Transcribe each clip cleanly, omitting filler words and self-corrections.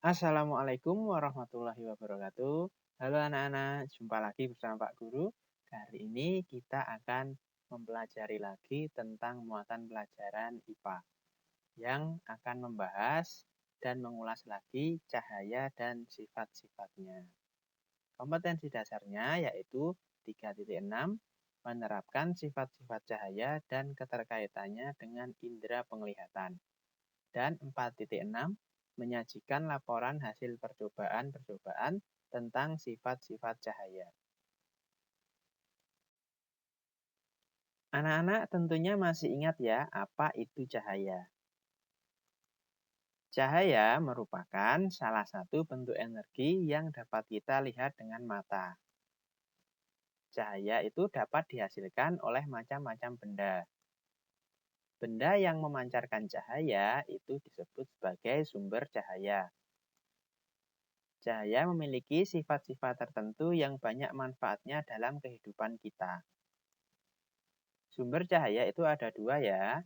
Assalamualaikum warahmatullahi wabarakatuh. Halo anak-anak, jumpa lagi bersama Pak Guru. Hari ini kita akan mempelajari lagi tentang muatan pelajaran IPA yang akan membahas dan mengulas lagi cahaya dan sifat-sifatnya. Kompetensi dasarnya yaitu 3.6 menerapkan sifat-sifat cahaya dan keterkaitannya dengan indera penglihatan. Dan 4.6 menyajikan laporan hasil percobaan-percobaan tentang sifat-sifat cahaya. Anak-anak tentunya masih ingat ya, apa itu cahaya. Cahaya merupakan salah satu bentuk energi yang dapat kita lihat dengan mata. Cahaya itu dapat dihasilkan oleh macam-macam benda. Benda yang memancarkan cahaya itu disebut sebagai sumber cahaya. Cahaya memiliki sifat-sifat tertentu yang banyak manfaatnya dalam kehidupan kita. Sumber cahaya itu ada dua ya.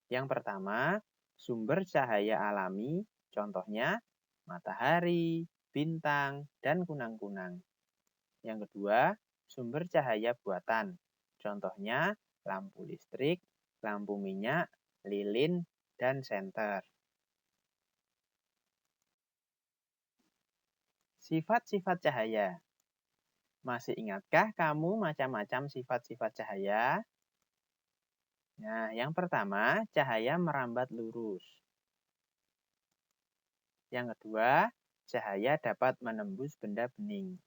Yang pertama, sumber cahaya alami, contohnya matahari, bintang, dan kunang-kunang. Yang kedua, sumber cahaya buatan, contohnya lampu listrik, lampu minyak, lilin, dan senter. Sifat-sifat cahaya. Masih ingatkah kamu macam-macam sifat-sifat cahaya? Nah, yang pertama, cahaya merambat lurus. Yang kedua, cahaya dapat menembus benda bening.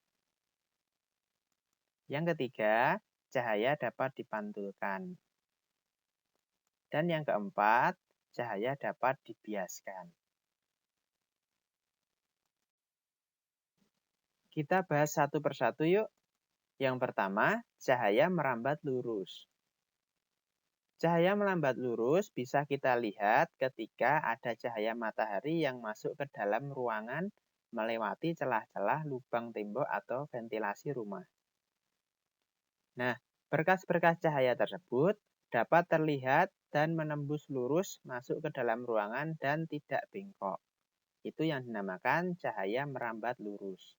Yang ketiga, cahaya dapat dipantulkan. Dan yang keempat, cahaya dapat dibiaskan. Kita bahas satu persatu yuk. Yang pertama, cahaya merambat lurus. Cahaya merambat lurus bisa kita lihat ketika ada cahaya matahari yang masuk ke dalam ruangan melewati celah-celah lubang tembok atau ventilasi rumah. Nah, berkas-berkas cahaya tersebut dapat terlihat dan menembus lurus masuk ke dalam ruangan dan tidak bengkok. Itu yang dinamakan cahaya merambat lurus.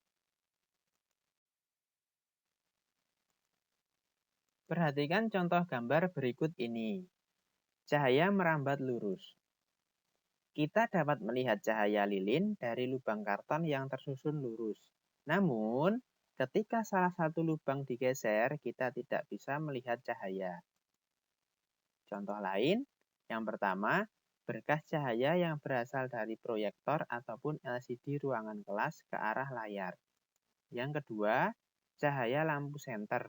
Perhatikan contoh gambar berikut ini. Cahaya merambat lurus. Kita dapat melihat cahaya lilin dari lubang karton yang tersusun lurus. Namun, ketika salah satu lubang digeser, kita tidak bisa melihat cahaya. Contoh lain, yang pertama, berkas cahaya yang berasal dari proyektor ataupun LCD ruangan kelas ke arah layar. Yang kedua, cahaya lampu senter.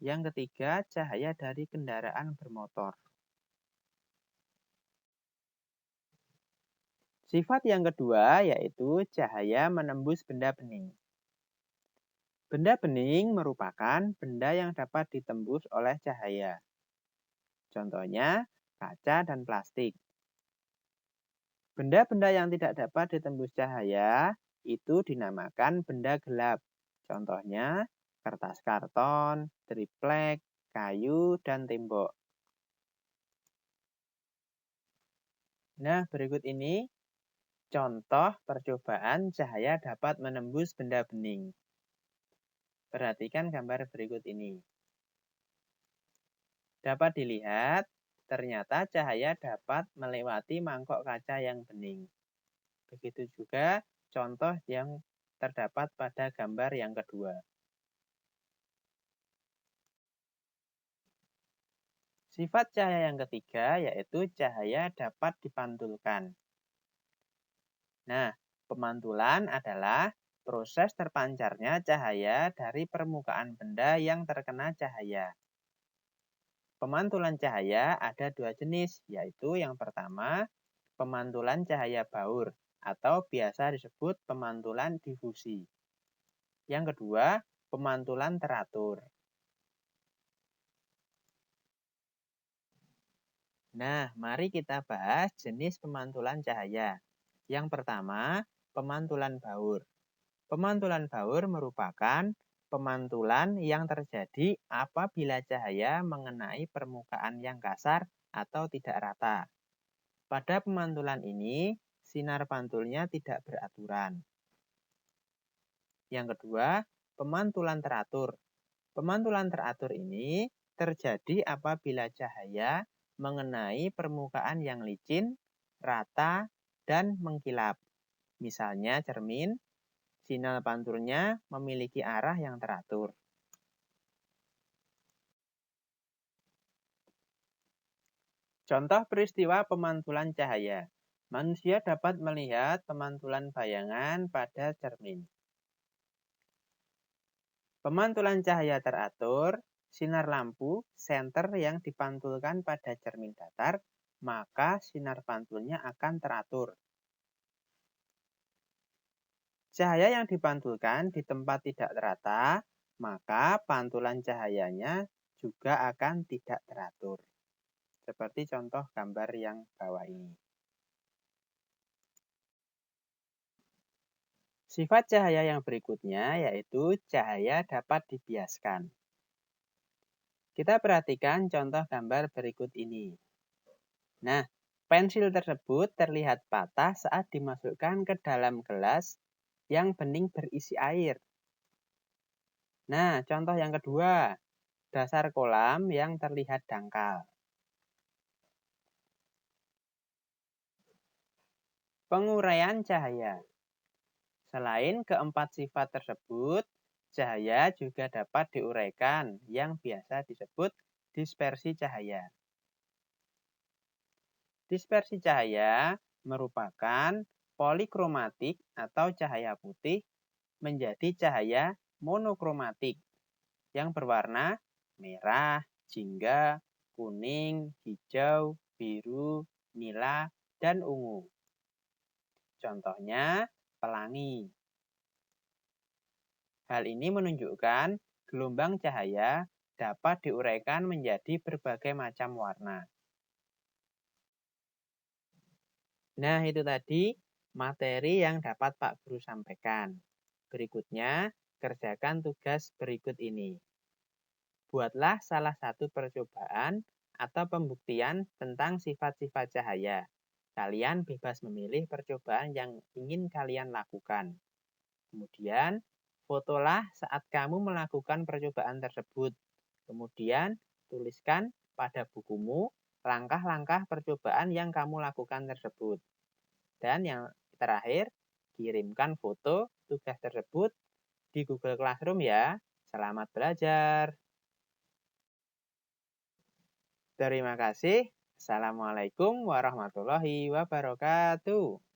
Yang ketiga, cahaya dari kendaraan bermotor. Sifat yang kedua yaitu cahaya menembus benda bening. Benda bening merupakan benda yang dapat ditembus oleh cahaya. Contohnya, kaca dan plastik. Benda-benda yang tidak dapat ditembus cahaya itu dinamakan benda gelap. Contohnya, kertas karton, triplek, kayu, dan tembok. Nah, berikut ini contoh percobaan cahaya dapat menembus benda bening. Perhatikan gambar berikut ini. Dapat dilihat, ternyata cahaya dapat melewati mangkok kaca yang bening. Begitu juga contoh yang terdapat pada gambar yang kedua. Sifat cahaya yang ketiga yaitu cahaya dapat dipantulkan. Nah, pemantulan adalah proses terpancarnya cahaya dari permukaan benda yang terkena cahaya. Pemantulan cahaya ada dua jenis, yaitu yang pertama, pemantulan cahaya baur atau biasa disebut pemantulan difusi. Yang kedua, pemantulan teratur. Nah, mari kita bahas jenis pemantulan cahaya. Yang pertama, pemantulan baur. Pemantulan baur merupakan pemantulan yang terjadi apabila cahaya mengenai permukaan yang kasar atau tidak rata. Pada pemantulan ini, sinar pantulnya tidak beraturan. Yang kedua, pemantulan teratur. Pemantulan teratur ini terjadi apabila cahaya mengenai permukaan yang licin, rata, dan mengkilap. Misalnya cermin, sinar pantulnya memiliki arah yang teratur. Contoh peristiwa pemantulan cahaya. Manusia dapat melihat pemantulan bayangan pada cermin. Pemantulan cahaya teratur, sinar lampu senter yang dipantulkan pada cermin datar, maka sinar pantulnya akan teratur. Cahaya yang dipantulkan di tempat tidak rata, maka pantulan cahayanya juga akan tidak teratur. Seperti contoh gambar yang bawah ini. Sifat cahaya yang berikutnya yaitu cahaya dapat dibiaskan. Kita perhatikan contoh gambar berikut ini. Nah, pensil tersebut terlihat patah saat dimasukkan ke dalam gelas yang bening berisi air. Nah, contoh yang kedua, dasar kolam yang terlihat dangkal. Penguraian cahaya. Selain keempat sifat tersebut, cahaya juga dapat diuraikan yang biasa disebut dispersi cahaya. Dispersi cahaya merupakan polikromatik atau cahaya putih menjadi cahaya monokromatik yang berwarna merah, jingga, kuning, hijau, biru, nila, dan ungu. Contohnya pelangi. Hal ini menunjukkan gelombang cahaya dapat diuraikan menjadi berbagai macam warna. Nah, itu tadi materi yang dapat Pak Guru sampaikan. Berikutnya, kerjakan tugas berikut ini. Buatlah salah satu percobaan atau pembuktian tentang sifat-sifat cahaya. Kalian bebas memilih percobaan yang ingin kalian lakukan. Kemudian, fotolah saat kamu melakukan percobaan tersebut. Kemudian, tuliskan pada bukumu langkah-langkah percobaan yang kamu lakukan tersebut. Dan yang terakhir, kirimkan foto tugas tersebut di Google Classroom ya. Selamat belajar. Terima kasih. Assalamualaikum warahmatullahi wabarakatuh.